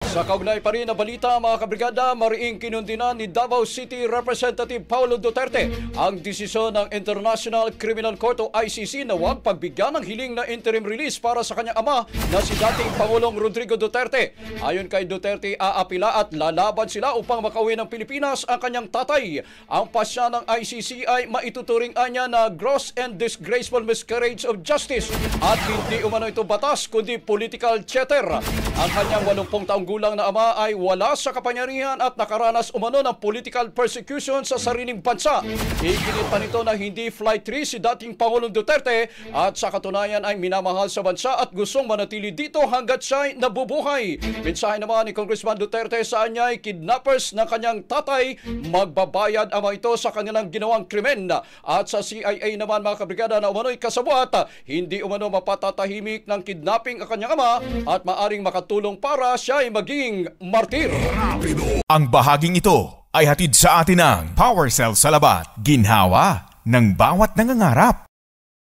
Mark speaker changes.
Speaker 1: Sa kaugnay pa rin na balita mga kabrigada, mariing kinundinan ni Davao City Representative Paulo Duterte ang desisyon ng International Criminal Court o ICC na huwag pagbigyan ng hiling na interim release para sa kanyang ama na si dating Pangulong Rodrigo Duterte. Ayon kay Duterte, aapila at lalaban sila upang makauwi ng Pilipinas ang kanyang tatay. Ang pasya ng ICC ay maituturing anya na gross and disgraceful miscarriage of justice at hindi umano ito batas kundi political theater. Ang kanyang 80 taong gulang na ama ay wala sa kapangyarihan at nakaranas umano ng political persecution sa sariling bansa. Iginit pa nito na hindi flight tree si dating Pangulong Duterte at sa katunayan ay minamahal sa bansa at gustong manatili dito hanggat siya'y nabubuhay. Mensahe naman ni Congressman Duterte sa anya ay kidnappers ng kanyang tatay magbabayad ama ito sa kanilang ginawang krimen. At sa CIA naman mga kabrigada na umano'y kasabuat, hindi umano mapatatahimik ng kidnapping ang kanyang ama at maaring makatulong para siya ay maging martir.
Speaker 2: Ang bahaging ito ay hatid sa atin ng Power Cell Salabat, ginhawa ng bawat nangangarap.